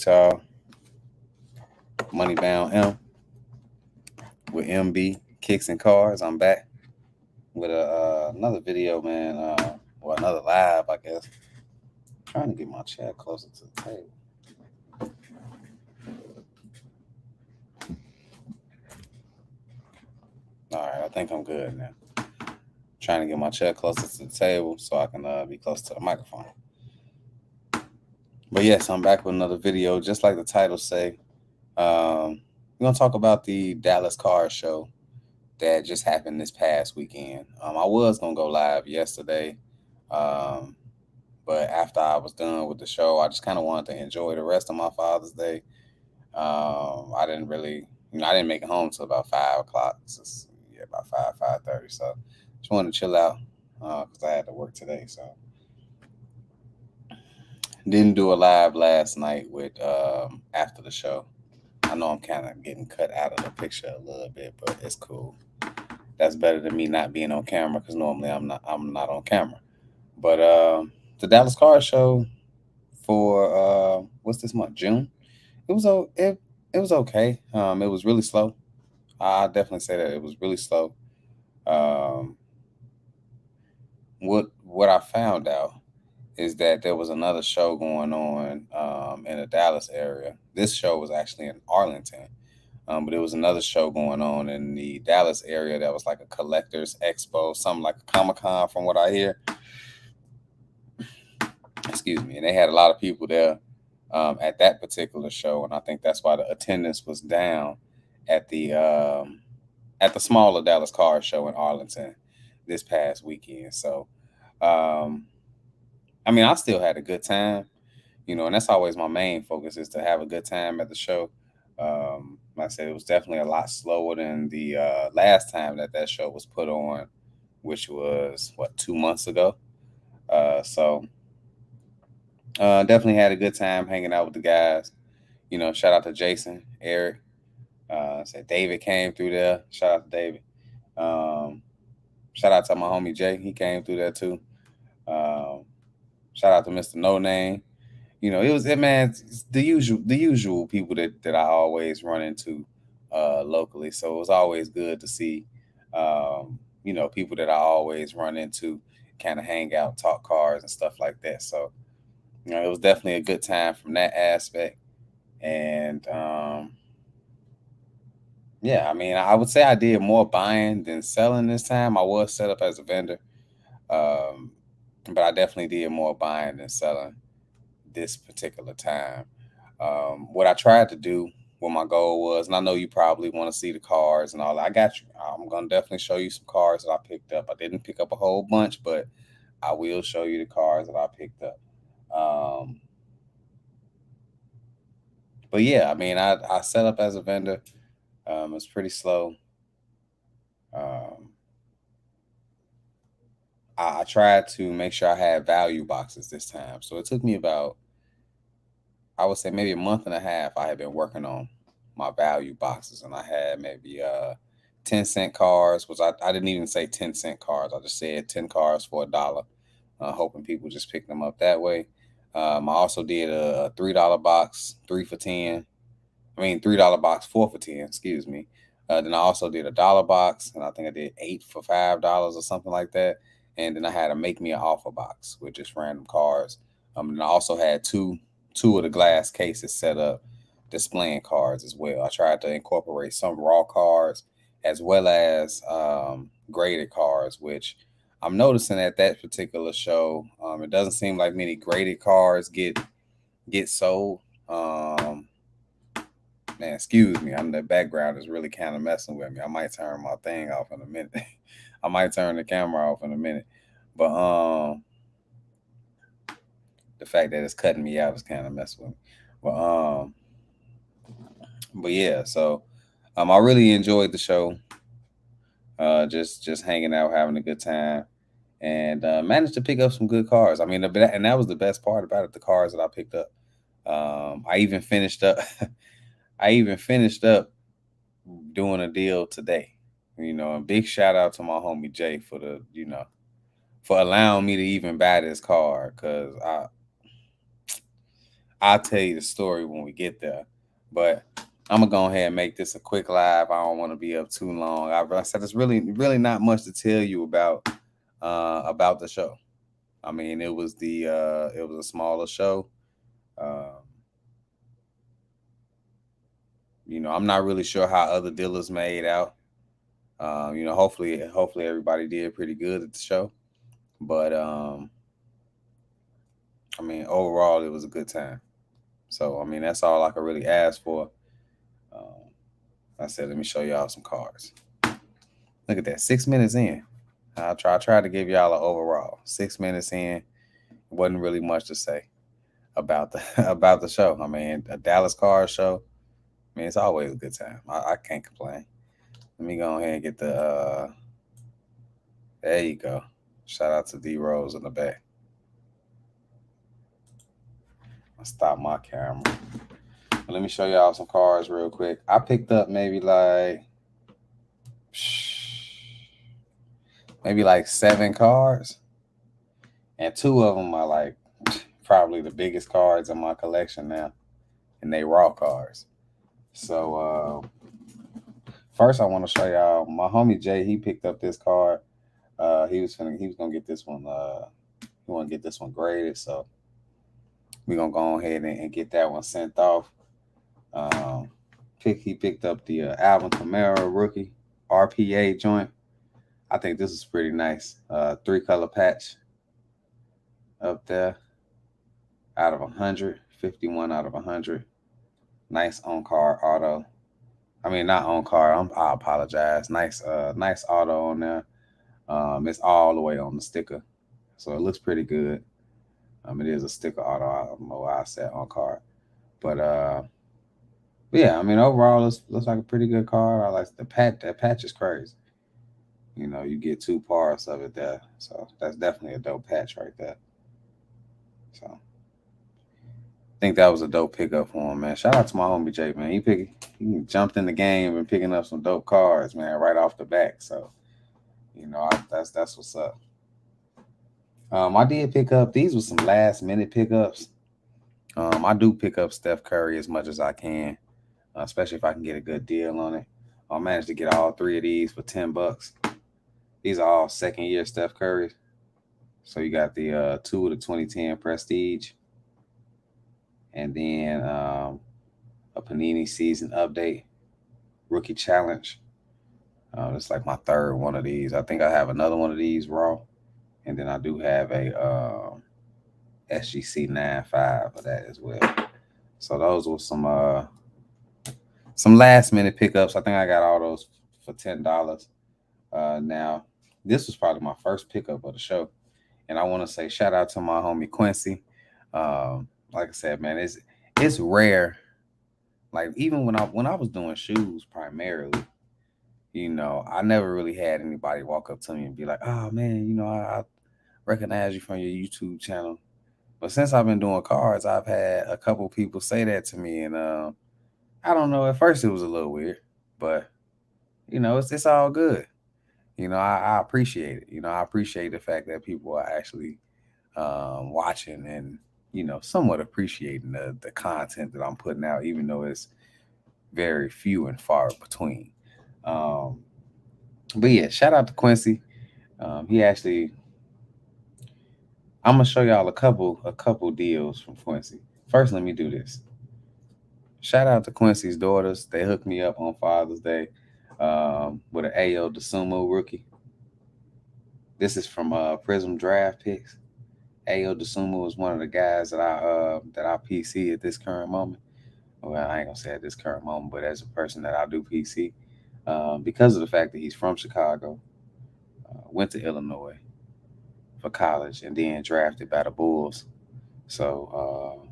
y'all. Moneybound M with MB Kicks and Cars. I'm back with another video, man. Or another live, I guess. Trying to get my chair closer to the table. All right, I think I'm good now. Trying to get my chair closer to the table so I can be close to the microphone. But yes, I'm back with another video. Just like the title say, we're gonna talk about the Dallas Car Show that just happened this past weekend. I was gonna go live yesterday, um, but after I was done with the show, I just kind of wanted to enjoy the rest of my Father's Day. I didn't really, I didn't make it home till about 5 o'clock. Yeah, about 5:30. So just wanted to chill out because I had to work today. So didn't do a live last night with after the show. I know I'm kind of getting cut out of the picture a little bit, but it's cool. That's better than me not being on camera because normally I'm not on camera. But the Dallas Car Show for what's this month, June? It was it was okay. It was really slow. I definitely say that it was really slow. Um, what I found out is that there was another show going on in the Dallas area. This show was actually in Arlington, but there was another show going on in the Dallas area that was like a collectors expo, something like a Comic Con, from what I hear. Excuse me. And they had a lot of people there at that particular show, and I think that's why the attendance was down at the smaller Dallas Car Show in Arlington this past weekend. So, um, I mean, I still had a good time, and that's always my main focus is to have a good time at the show. Like I said, it was definitely a lot slower than the last time that show was put on, which was what, 2 months ago. So definitely had a good time hanging out with the guys. Shout out to Jason, Eric. Said David came through there. Shout out to David. Um, Shout out to my homie Jay. He came through there too. Um, Shout out to Mr. No Name. It was it, man. It's the usual people that I always run into locally. So it was always good to see, people that I always run into, kind of hang out, talk cars and stuff like that. So it was definitely a good time from that aspect. And yeah, I mean, I would say I did more buying than selling this time. I was set up as a vendor, um, but I definitely did more buying than selling this particular time. What I tried to do, what my goal was, and I know you probably want to see the cars and all that. I got you. I'm gonna definitely show you some cars that I picked up. I didn't pick up a whole bunch, but I will show you the cars that I picked up. Um, but yeah, I mean, I set up as a vendor. It's pretty slow. Um, I tried to make sure I had value boxes this time, so it took me about, I would say, maybe a month and a half. I had been working on my value boxes, and I had maybe 10-cent cars. I didn't even say 10-cent cars. I just said 10 cars for $1, hoping people just pick them up that way. I also did a $3 box, 3 for 10. I mean, $3 box, 4 for 10. Excuse me. Then I also did a dollar box, and I think I did 8 for $5 or something like that. And then I had a make me an offer box with just random cards. And I also had two of the glass cases set up displaying cards as well. I tried to incorporate some raw cards as well as graded cards, which I'm noticing at that particular show, it doesn't seem like many graded cards get sold. Man, excuse me. The background is really kind of messing with me. I might turn my thing off in a minute. I might turn the camera off in a minute. But the fact that it's cutting me out is kind of messing with me. But yeah, so I really enjoyed the show. Just hanging out, having a good time, and managed to pick up some good cars. I mean, and that was the best part about it. The cars that I picked up. I even finished up. I even finished up doing a deal today. A big shout out to my homie Jay for for allowing me to even buy this car, because I'll tell you the story when we get there. But I'm gonna go ahead and make this a quick live. I don't want to be up too long. I said it's really not much to tell you about the show. I mean, it was a smaller show. Um, I'm not really sure how other dealers made out. Hopefully everybody did pretty good at the show. But I mean, overall, it was a good time. So I mean, that's all I could really ask for. Um, I said, let me show y'all some cards. Look at that, 6 minutes in. I tried to give y'all an overall. 6 minutes in, wasn't really much to say about the about the show. I mean, a Dallas Card show. I mean, it's always a good time. I can't complain. Let me go ahead and get the. There you go. Shout out to D Rose in the back. I'll stop my camera. Let me show y'all some cards real quick. I picked up maybe like 7 cards, and 2 of them are like probably the biggest cards in my collection now, and they raw cards. So first, I want to show y'all my homie Jay. He picked up this card. He was gonna get this one. He want to get this one graded. So we're gonna go ahead and get that one sent off. Um, he picked up the Alvin Kamara rookie RPA joint. I think this is pretty nice. 3-color patch up there out of 100, 51 out of 100. Nice on card auto. I mean, not on card. I apologize. Nice auto on there. It's all the way on the sticker, so it looks pretty good. It is a sticker auto. I don't know why I said on card, but yeah. I mean, overall, it looks like a pretty good card. I like the patch. That patch is crazy. You get 2 parts of it there, so that's definitely a dope patch right there. So I think that was a dope pickup for him, man. Shout out to my homie Jay, man. He jumped in the game and picking up some dope cards, man, right off the back. So that's what's up. I did pick up these were some last minute pickups. I do pick up Steph Curry as much as I can, especially if I can get a good deal on it. I managed to get all 3 of these for $10. These are all second year Steph Curry. So you got the 2 of the 2010 Prestige, and then a Panini season update rookie challenge. It's like my third one of these. I think I have another one of these raw, and then I do have a SGC 95 of that as well. So those were some last minute pickups. I think I got all those for $10. Now this was probably my first pickup of the show, and I want to say shout out to my homie Quincy. Like I said, man, it's rare. Like even when I was doing shoes primarily, I never really had anybody walk up to me and be like, "Oh man, I recognize you from your YouTube channel." But since I've been doing cards, I've had a couple people say that to me, and I don't know. At first, it was a little weird, but it's all good. I appreciate it. I appreciate the fact that people are actually watching and somewhat appreciating the content that I'm putting out, even though it's very few and far between. Um, but yeah, shout out to Quincy. He actually, I'm gonna show y'all a couple deals from Quincy. First, let me do this. Shout out to Quincy's daughters. They hooked me up on Father's Day with an Ayo DeSumo rookie. This is from Prism Draft Picks. Ayo DeSumo is one of the guys that I PC at this current moment. Well, I ain't gonna say at this current moment, but as a person that I do PC, because of the fact that he's from Chicago, went to Illinois for college, and then drafted by the Bulls. So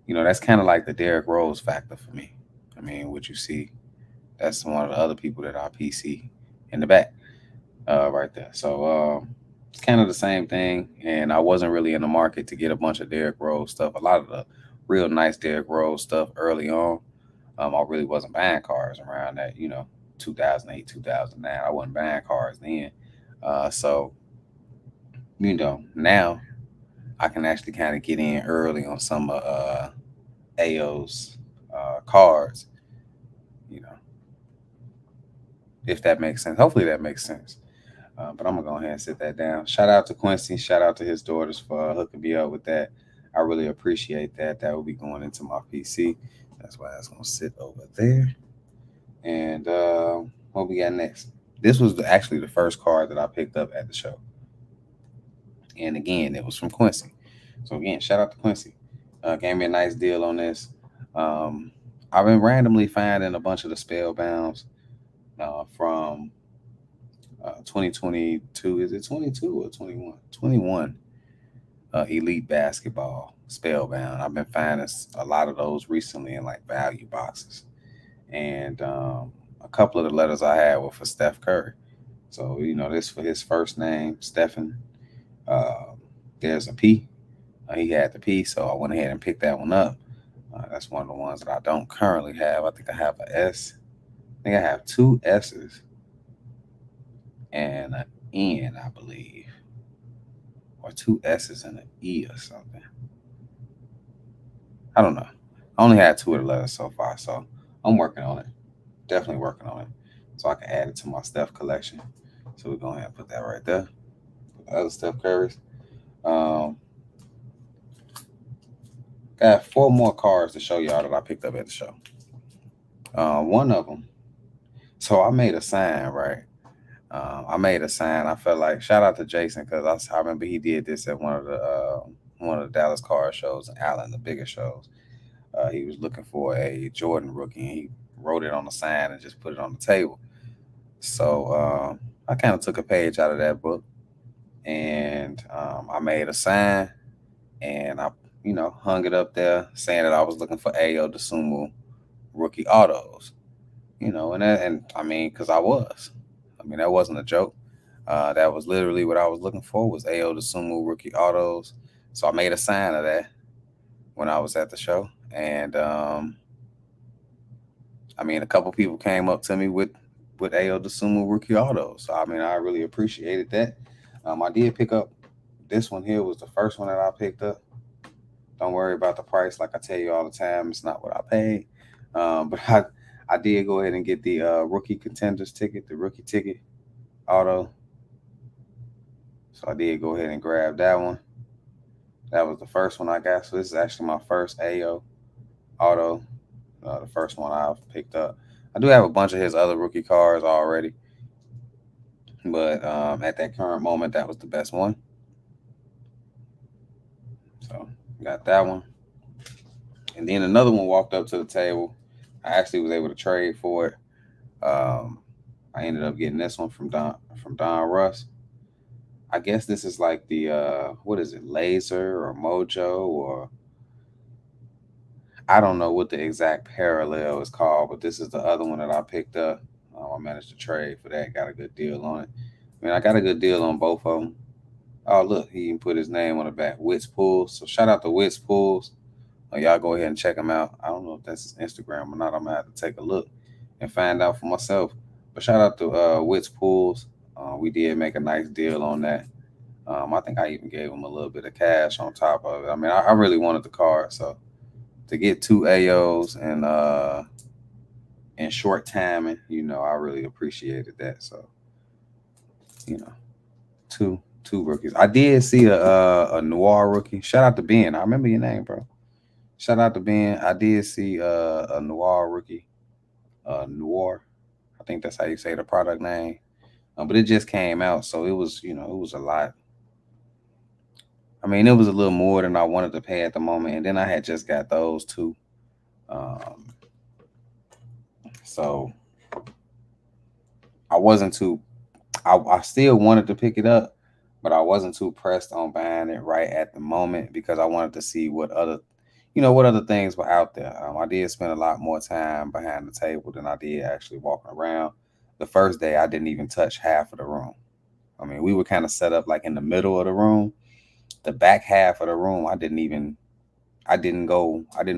that's kind of like the Derrick Rose factor for me. I mean, what you see, that's one of the other people that I PC in the back, right there. So it's kind of the same thing. And I wasn't really in the market to get a bunch of Derrick Rose stuff. A lot of the real nice Derrick Rose stuff early on. I really wasn't buying cars around that, 2008, 2009. I wasn't buying cars then. So now I can actually kind of get in early on some AO's cards, you know, if that makes sense. Hopefully that makes sense. But I'm gonna go ahead and sit that down. Shout out to Quincy. Shout out to his daughters for hooking me up with that. I really appreciate that. That will be going into my PC. That's why it's gonna sit over there. And what we got next? This was actually the first card that I picked up at the show. And again, it was from Quincy. So again, shout out to Quincy. Gave me a nice deal on this. Um, I've been randomly finding a bunch of the spellbounds from 2022. Is it 22 or 21? 21 Elite Basketball Spellbound. I've been finding a lot of those recently in like value boxes. And a couple of the letters I had were for Steph Curry. So, this for his first name, Stephen. Uh, there's a P. He had the P, so I went ahead and picked that one up. That's one of the ones that I don't currently have. I think I have a S. I think I have two S's and an N, I believe, or two S's and an E or something. I don't know. I only had two of the letters so far, so I'm working on it. Definitely working on it, so I can add it to my Steph collection. So we're going to put that right there. Put the other Steph Currys. Um, got four more cards to show y'all that I picked up at the show. One of them. So I made a sign, right? I made a sign. I felt like shout out to Jason because I remember he did this at one of the Dallas card shows in Allen, the bigger shows. He was looking for a Jordan rookie. And he wrote it on the sign and just put it on the table. So I kind of took a page out of that book and I made a sign and I, hung it up there saying that I was looking for Ayo DeSumo rookie autos. And I mean, because I was. I mean, that wasn't a joke. That was literally what I was looking for was Ayo DeSumo rookie autos. So I made a sign of that when I was at the show, and I mean, a couple people came up to me with Ayo DeSumo rookie autos. So I mean, I really appreciated that. I did pick up this one here was the first one that I picked up. Don't worry about the price, like I tell you all the time. It's not what I paid, but I did go ahead and get the rookie contenders ticket, the rookie ticket auto. So I did go ahead and grab that one. That was the first one I got. So this is actually my first Ayo auto, the first one I've picked up. I do have a bunch of his other rookie cards already, but at that current moment, that was the best one. So got that one, and then another one walked up to the table. I actually was able to trade for it. Um, I ended up getting this one from Don Russ. I guess this is like the what is it, Laser or Mojo or I don't know what the exact parallel is called, but this is the other one that I picked up. I managed to trade for that, got a good deal on it. I mean, I got a good deal on both of them. Oh, look, he even put his name on the back, Wits Pools. So shout out to Wits Pools. Y'all go ahead and check him out. I don't know if that's his Instagram or not. I'm gonna have to take a look and find out for myself. But shout out to Wits Pools. We did make a nice deal on that. I think I even gave him a little bit of cash on top of it. I mean, I really wanted the card, so to get two AOs and in short timing, I really appreciated that. So, you know, two rookies. I did see a noir rookie. Shout out to Ben. I remember your name, bro. Shout out to Ben. I did see a noir rookie. Noir. I think that's how you say the product name. But it just came out, so it was, it was a lot. I mean, it was a little more than I wanted to pay at the moment, and then I had just got those two. Um, so I wasn't too. I still wanted to pick it up, but I wasn't too pressed on buying it right at the moment because I wanted to see what other things were out there. I did spend a lot more time behind the table than I did actually walking around. The first day, I didn't even touch half of the room. I mean, we were kind of set up like in the middle of the room. The back half of the room, I didn't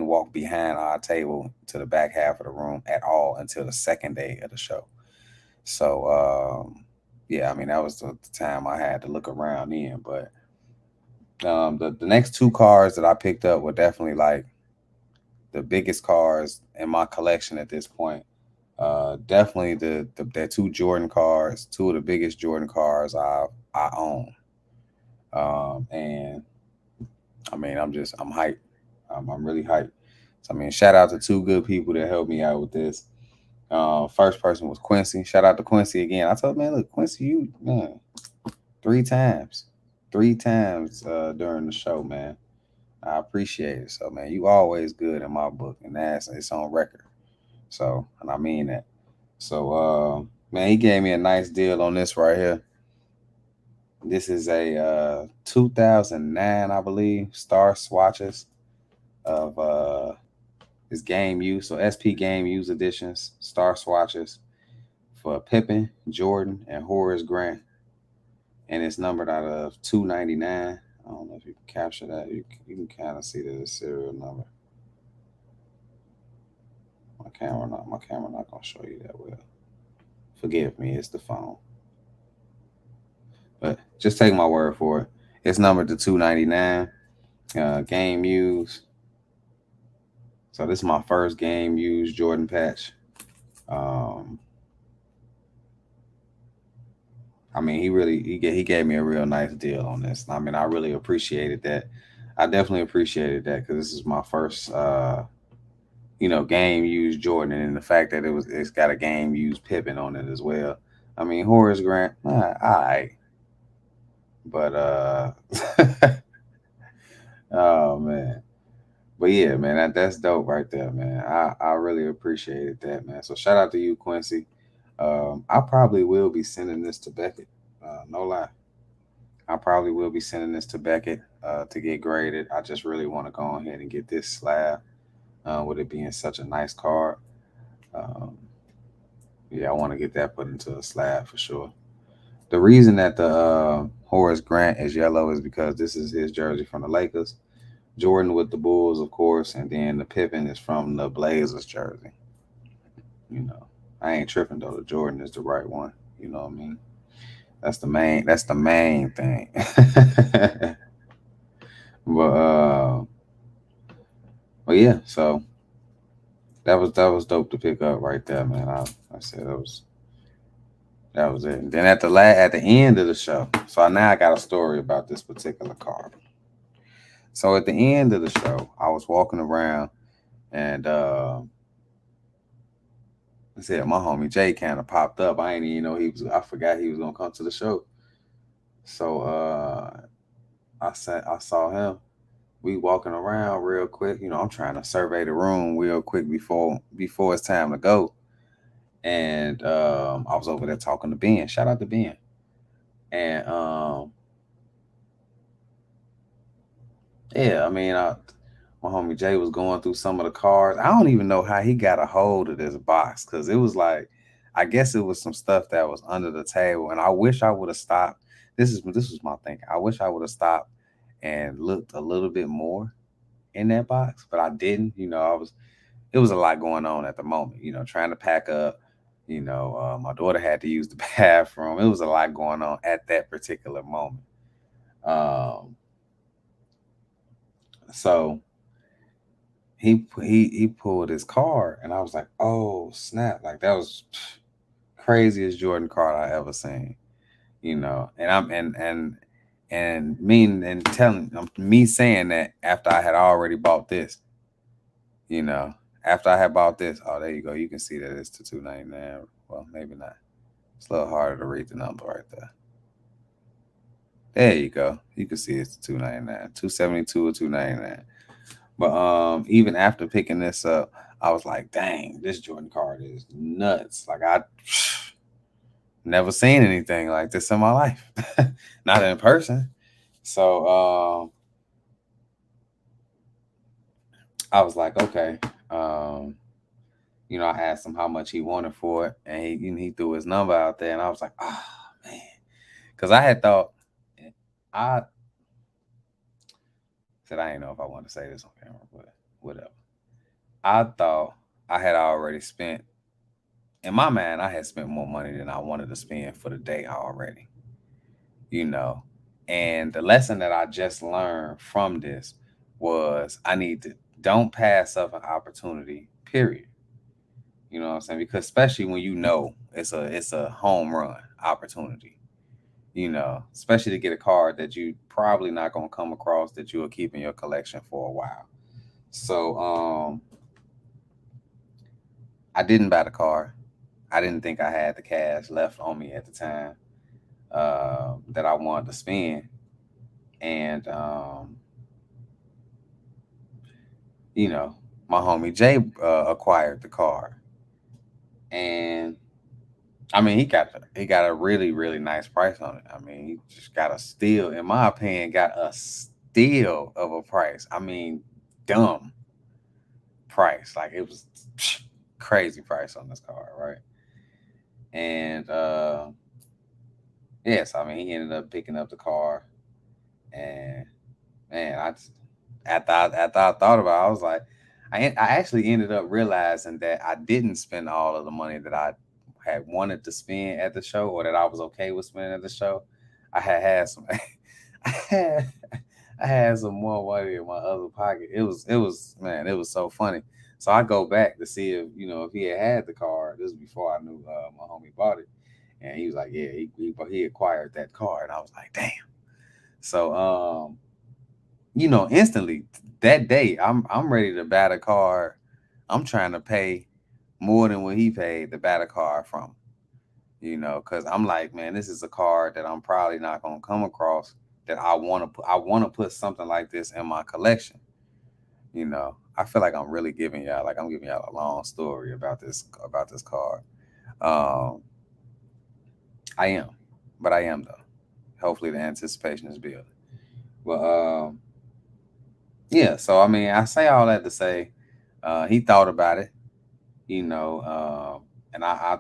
walk behind our table to the back half of the room at all until the second day of the show. So, yeah, I mean, that was the time I had to look around in. But The next two cars that I picked up were definitely like the biggest cars in my collection at this point. Definitely the two Jordan cars, two of the biggest Jordan cars I own. And I mean, I'm hyped. I'm really hyped. So I mean, shout out to two good people that helped me out with this. First person was Quincy. Shout out to Quincy again. I told man, look, Quincy, you man, three times, three times during the show, man. I appreciate it. So man, you always good in my book, and that's it's on record. So, and I mean that. So, man, he gave me a nice deal on this right here. This is a 2009, I believe, Star Swatches of his game use. So SP game use editions, Star Swatches for Pippen, Jordan, and Horace Grant, and it's numbered out of 299. I don't know if you can capture that. You can kind of see the serial number. My camera not gonna show you that well. Forgive me, it's the phone. But just take my word for it. It's numbered to 299. Game use. So this is my first game used Jordan patch. Um, I mean, he gave me a real nice deal on this. I mean, I really appreciated that. I definitely appreciated that because this is my first game used Jordan, and the fact that it's got a game used Pippen on it as well. I mean, Horace Grant, all right, but oh man, but yeah, man, that's dope right there, man. I really appreciated that, man. So shout out to you, Quincy. I probably will be sending this to Beckett. No lie, I probably will be sending this to Beckett to get graded. I just really want to go ahead and get this slab with it being such a nice card. Um, yeah, I want to get that put into a slab for sure. The reason that the Horace Grant is yellow is because this is his jersey from the Lakers. Jordan with the Bulls, of course, and then the Pippen is from the Blazers jersey. You know, I ain't tripping though. The Jordan is the right one. You know what I mean? That's the main. That's the main thing. But yeah. So that was dope to pick up right there, man. I said that was it. And then at the end of the show, so now I got a story about this particular car. So at the end of the show, I was walking around and I said my homie Jay kind of popped up. I ain't even know he was. I forgot he was gonna come to the show. So I saw him. We walking around real quick. You know, I'm trying to survey the room real quick before it's time to go. And I was over there talking to Ben. Shout out to Ben. And yeah, I mean, my homie Jay was going through some of the cards. I don't even know how he got a hold of this box because it was like, I guess it was some stuff that was under the table, and I wish I would have stopped. This was my thinking. I wish I would have stopped and looked a little bit more in that box, but I didn't. You know, it was a lot going on at the moment. You know, trying to pack up. You know, my daughter had to use the bathroom. It was a lot going on at that particular moment. Um, so he pulled his card, and I was like, "Oh snap!" Like that was craziest Jordan card I ever seen. You know, and I'm and mean and telling me saying that after I had already bought this. You know, after I had bought this, oh there you go. You can see that it's to 299. Well, maybe not. It's a little harder to read the number right there. There you go. You can see it's 299, 272 or 299. But even after picking this up, I was like, dang, this Jordan card is nuts. Like I never seen anything like this in my life. Not in person. So I was like, okay. I asked him how much he wanted for it, and he threw his number out there, and I was like, oh man, because I had thought I said I didn't know if I wanted to say this on camera, but whatever. I thought I had already spent in my mind. I had spent more money than I wanted to spend for the day already. You know, And the lesson that I just learned from this was I need to don't pass up an opportunity, period. You know what I'm saying? Because especially when you know it's a home run opportunity, especially to get a card that you probably not gonna come across that you will keep in your collection for a while. So I didn't buy the card. I didn't think I had the cash left on me at the time that I wanted to spend. And you know, my homie Jay acquired the card, and I mean he got a really really nice price on it. I mean he just got a steal, in my opinion, got a steal of a price. I mean, dumb price, like it was crazy price on this card, right? And yes, I mean he ended up picking up the car, and man, after I thought about it, I was like, I actually ended up realizing that I didn't spend all of the money that I had wanted to spend at the show, or that I was okay with spending at the show. I had some, I had, I had some more money in my other pocket. It was man, it was so funny. So I go back to see if he had the car. This was before I knew my homie bought it, and he was like, yeah, he acquired that car, and I was like, damn. So instantly that day, I'm ready to bat a card. I'm trying to pay more than what he paid to bat a card from. Because I'm like, man, this is a card that I'm probably not gonna come across that I want to put. I want to put something like this in my collection. I feel like I'm giving y'all a long story about this card. Um, I am, but I am though. Hopefully, the anticipation is building. Well, yeah. So I mean, I say all that to say, he thought about it, and I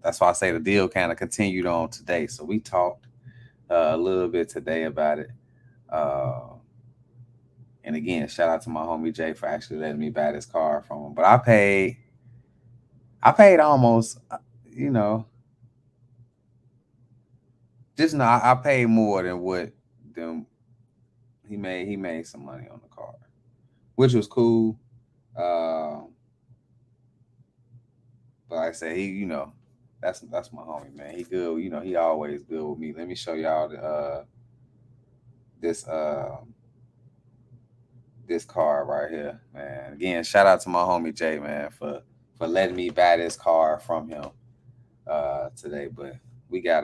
that's why I say the deal kind of continued on today. So we talked a little bit today about it. Uh, and again, shout out to my homie Jay for actually letting me buy this car from him. But I paid almost, you know, just no, I paid more than what than he made. He made some money on the car, which was cool. Uh, but like I said, that's my homie, man. He good. He always good with me. Let me show y'all this this car right here, man. Again, shout out to my homie Jay, man, for letting me buy this car from him today. But we got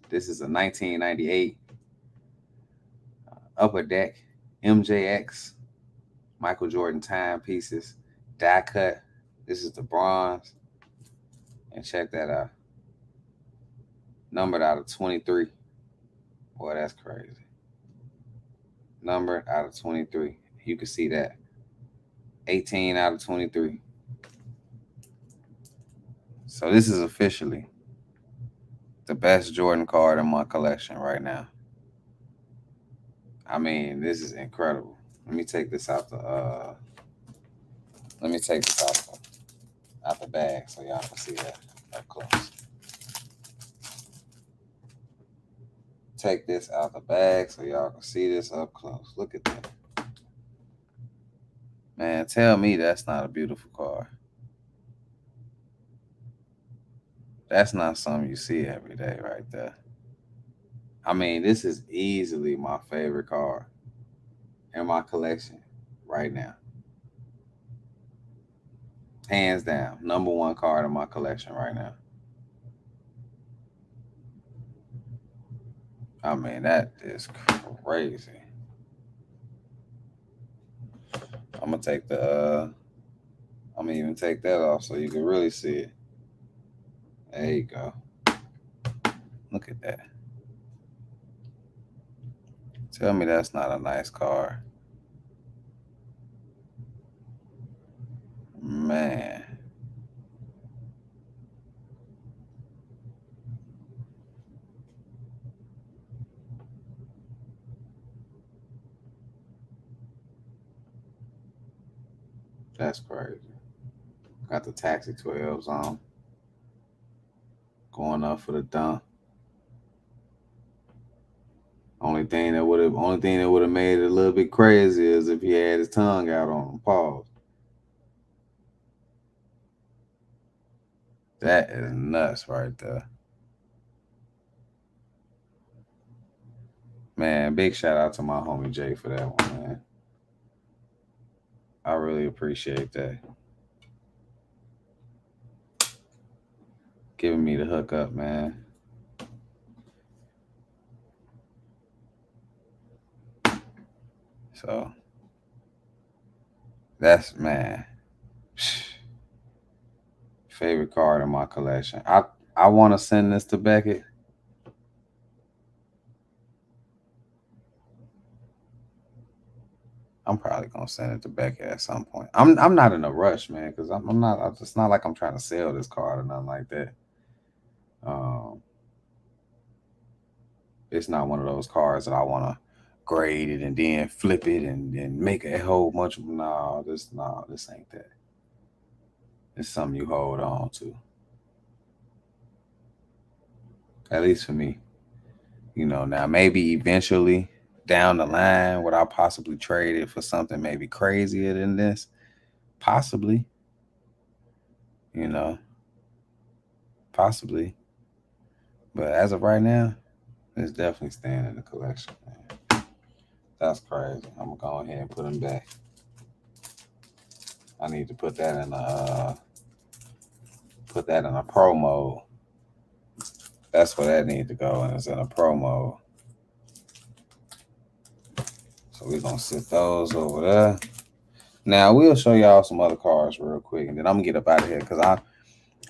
this is a 1998 Upper Deck MJX Michael Jordan timepieces, die cut. This is the bronze, and check that out. Numbered out of 23. Boy, that's crazy. Numbered out of 23. You can see that. 18 out of 23. So this is officially the best Jordan card in my collection right now. I mean, this is incredible. Let me take this out the bag so y'all can see that up close. Take this out the bag so y'all can see this up close. Look at that. Man, tell me that's not a beautiful car. That's not something you see every day right there. I mean, this is easily my favorite car in my collection right now. Hands down, number one card in my collection right now. I mean, that is crazy. I'm gonna take I'm gonna even take that off so you can really see it. There you go. Look at that. Tell me that's not a nice car. Man. That's crazy. Got the Taxi 12s on. Going up for the dunk. Only thing that would have made it a little bit crazy is if he had his tongue out on him. Pause. That is nuts right there. Man, big shout out to my homie Jay for that one, man. I really appreciate that. Giving me the hookup, man. So that's, man, favorite card in my collection. I want to send this to Beckett. I'm probably gonna send it to Beckett at some point. I'm not in a rush, man, because I'm not. It's not like I'm trying to sell this card or nothing like that. Um, it's not one of those cards that I want to grade it and then flip it and make a whole bunch of. This ain't that. It's something you hold on to. At least for me. Now maybe eventually down the line would I possibly trade it for something maybe crazier than this? Possibly, you know, possibly. But as of right now, it's definitely staying in the collection, man. That's crazy. I'm gonna go ahead and put them back. I need to put that in a pro mode. That's where that needs to go, and it's in a pro mode. So we're gonna sit those over there. Now we'll show y'all some other cards real quick, and then I'm gonna get up out of here because I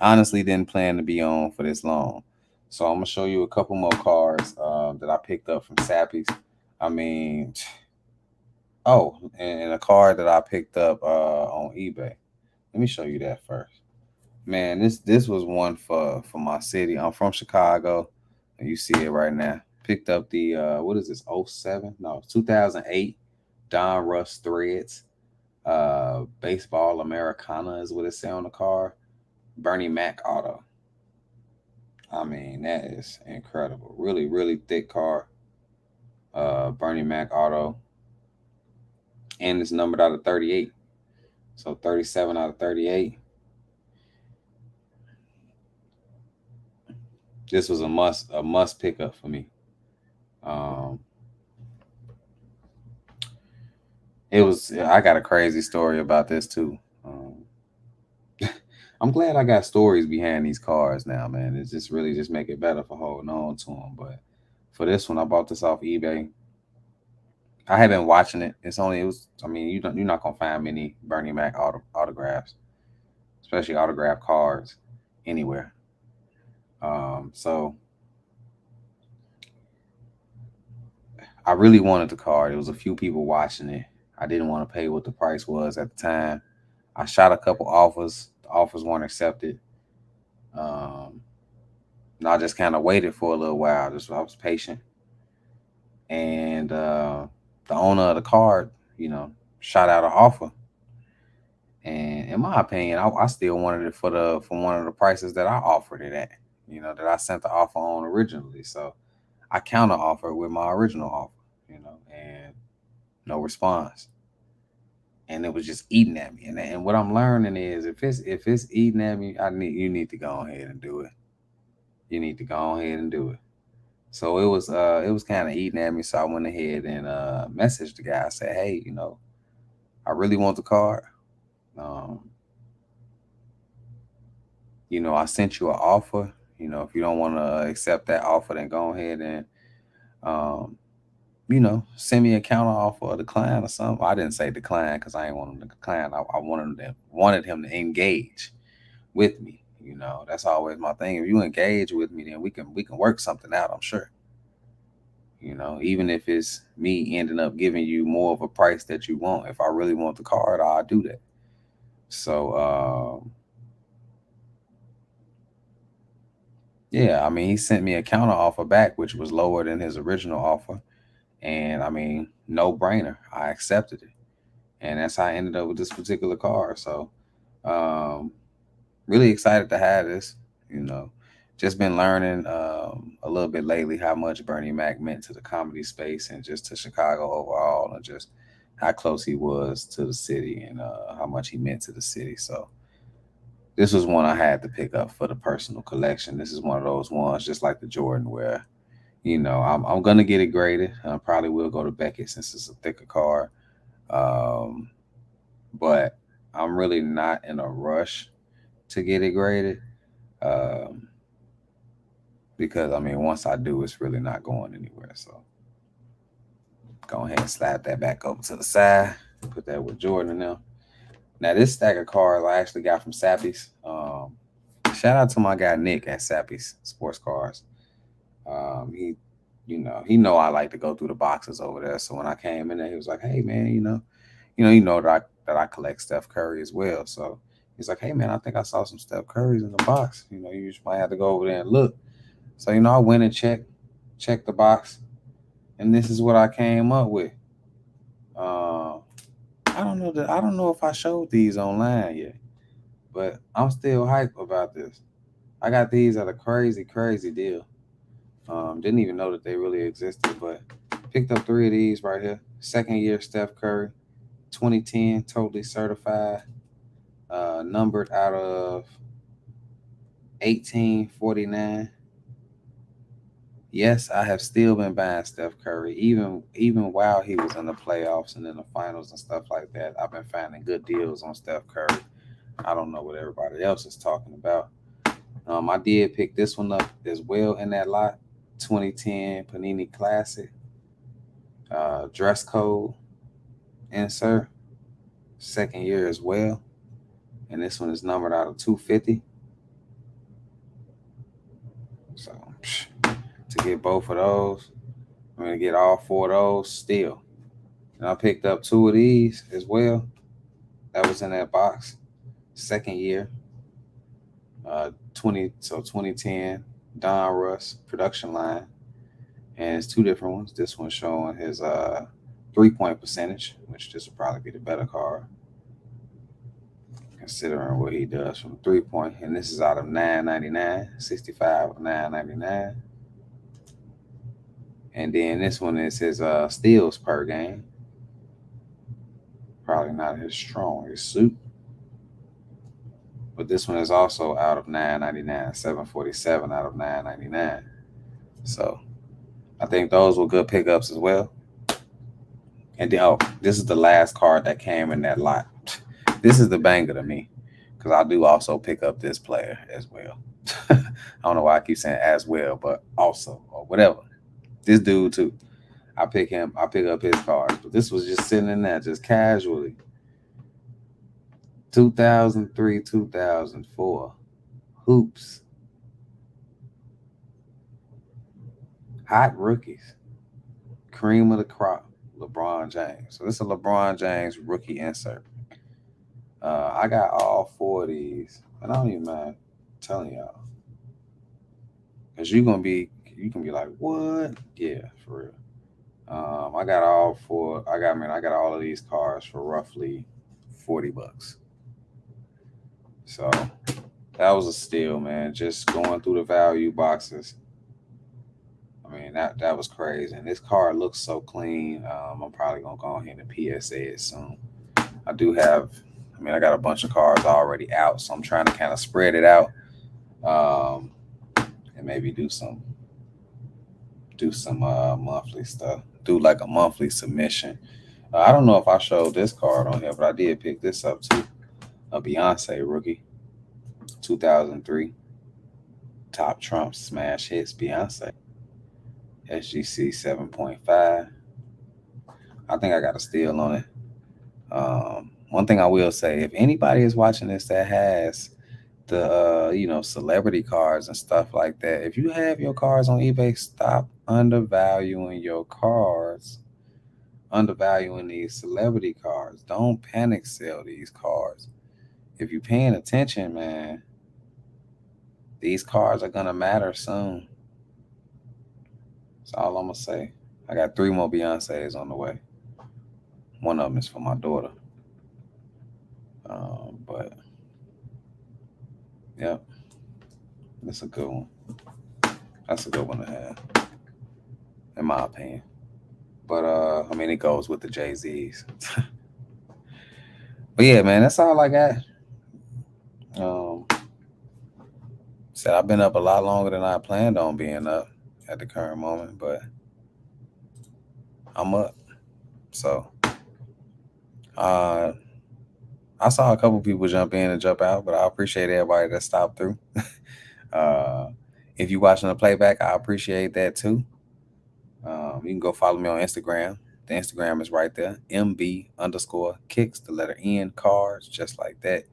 honestly didn't plan to be on for this long. So I'm gonna show you a couple more cards that I picked up from Sappy's. I mean, oh, and a card that I picked up on eBay. Let me show you that first. Man, this was one for my city. I'm from Chicago, and you see it right now. Picked up the what is this? '07? No, 2008 Don Russ Threads. Baseball Americana is what it say on the car. Bernie Mac auto. I mean, that is incredible. Really, really thick car. Bernie Mac auto. And it's numbered out of 38. So 37 out of 38. This was a must pickup for me. Um, I got a crazy story about this too. I'm glad I got stories behind these cars now, man. It's just really just make it better for holding on to them. But for this one, I bought this off eBay. I have been watching it. It was. I mean, you're not gonna find many Bernie Mac autographs, especially autograph cards, anywhere. So I really wanted the card. There was a few people watching it. I didn't want to pay what the price was at the time. I shot a couple offers. The offers weren't accepted. Um, and I just kind of waited for a little while. I was patient, and the owner of the card, shot out an offer. And in my opinion, I still wanted it for one of the prices that I offered it at. That I sent the offer on originally. So I counter offer with my original offer. And no response. And it was just eating at me. And what I'm learning is if it's eating at me, you need to go ahead and do it. You need to go ahead and do it. So it was kind of eating at me. So I went ahead and messaged the guy. I said, hey, I really want the card. Um, I sent you an offer. If you don't want to accept that offer, then go ahead and um, send me a counter offer or decline or something. I didn't say decline because I didn't want him to decline. I wanted him to engage with me. That's always my thing. If you engage with me, then we can work something out. I'm sure. Even if it's me ending up giving you more of a price that you want. If I really want the card, I'll do that. So yeah, I mean, he sent me a counter offer back, which was lower than his original offer. And I mean, no brainer. I accepted it. And that's how I ended up with this particular car. So, um, really excited to have this, you know, just been learning a little bit lately how much Bernie Mac meant to the comedy space and just to Chicago overall, and just how close he was to the city and how much he meant to the city. So this was one I had to pick up for the personal collection. This is one of those ones, just like the Jordan, where I'm gonna get it graded. I probably will go to Beckett since it's a thicker car, um, but I'm really not in a rush to get it graded. Um, because I mean, once I do, it's really not going anywhere. So go ahead and slide that back over to the side. Put that with Jordan now. Now this stack of cars I actually got from Sappy's. Shout out to my guy Nick at Sappy's Sports Cars. He know I like to go through the boxes over there. So when I came in there, he was like, "Hey man, that I collect Steph Curry as well." So he's like, "Hey man, I think I saw some Steph Currys in the box. You just might have to go over there and look." So I went and checked the box, and this is what I came up with. Uh, I don't know if I showed these online yet, but I'm still hyped about this. I got these at a crazy, crazy deal. Didn't even know that they really existed, but picked up three of these right here. Second year Steph Curry, 2010, totally certified, numbered out of 1849. Yes, I have still been buying Steph Curry, even while he was in the playoffs and in the finals and stuff like that. I've been finding good deals on Steph Curry. I don't know what everybody else is talking about. I did pick this one up as well in that lot, 2010 Panini Classic, dress code insert, second year as well, and this one is numbered out of 250. So to get both of those, I'm gonna get all four of those still. And I picked up two of these as well. That was in that box. Second year, 2010 Don Russ production line, and it's two different ones. This one's showing his 3-point percentage, which this will probably be the better card considering what he does from 3-point. And this is out of 9.99, 65 of 9.99. And then this one is his steals per game. Probably not his strongest suit. But this one is also out of 9.99, 747 out of 9.99. So I think those were good pickups as well. And then, this is the last card that came in that lot. This is the banger to me because I do also pick up this player as well. I don't know why I keep saying as well, but also or whatever. This dude too. I pick up his cards. But this was just sitting in there just casually. 2003, 2004. Hoops. Hot rookies. Cream of the crop. LeBron James. So this is a LeBron James rookie insert. I got all four of these. And I don't even mind telling y'all. Because you can be like, what? Yeah, for real. I got all four. I got all of these cards for roughly $40. So that was a steal, man. Just going through the value boxes. I mean, that was crazy. And this card looks so clean. I'm probably gonna go ahead and PSA it soon. I do have. I got a bunch of cards already out, so I'm trying to kind of spread it out, um, and maybe do some monthly stuff. Do like a monthly submission. I don't know if I showed this card on here, but I did pick this up too. A Beyonce rookie, 2003. Top Trump smash hits Beyonce. SGC 7.5. I think I got a steal on it. One thing I will say, if anybody is watching this that has the celebrity cards and stuff like that, if you have your cards on eBay, stop undervaluing your cards, undervaluing these celebrity cards. Don't panic sell these cards. If you're paying attention, man, these cards are gonna matter soon. That's all I'm gonna say. I got three more Beyonces on the way. One of them is for my daughter. But yeah, It's a good one. That's a good one to have, in my opinion. But I mean, it goes with the Jay-Z's. But yeah, man, that's all I got. Um, Said I've been up a lot longer than I planned on being up at the current moment, but I'm up. So uh, I saw a couple people jump in and jump out, but I appreciate everybody that stopped through. uh, if you're watching the playback, I appreciate that too. You can go follow me on Instagram. The Instagram is right there. MB_kicks, the letter N, cars, just like that.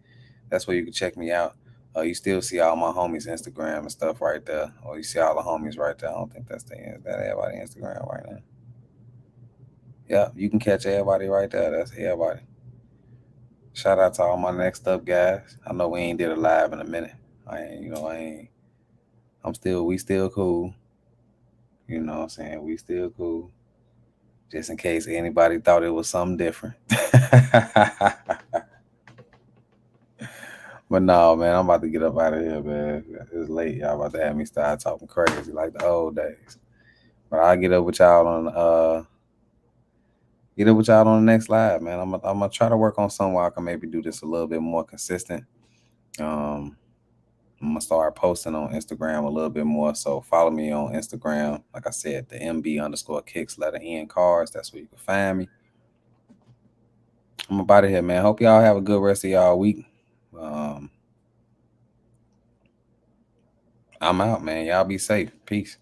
That's where you can check me out. You still see all my homies' Instagram and stuff right there. Or you see all the homies right there. I don't think that's that everybody Instagram right now. Yeah, you can catch everybody right there. That's everybody. Shout out to all my next up guys. I know we ain't did a live in a minute. I ain't. We still cool. You know what I'm saying? We still cool. Just in case anybody thought it was something different. But no, man, I'm about to get up out of here, man. It's late. Y'all about to have me start talking crazy like the old days. But I'll get up with y'all on the next live, man. I'm gonna try to work on something where I can maybe do this a little bit more consistent. I'm gonna start posting on Instagram a little bit more. So follow me on Instagram. Like I said, the MB_kicks, letter N, cars. That's where you can find me. I'm about to here, man. Hope y'all have a good rest of y'all week. I'm out, man. Y'all be safe. Peace.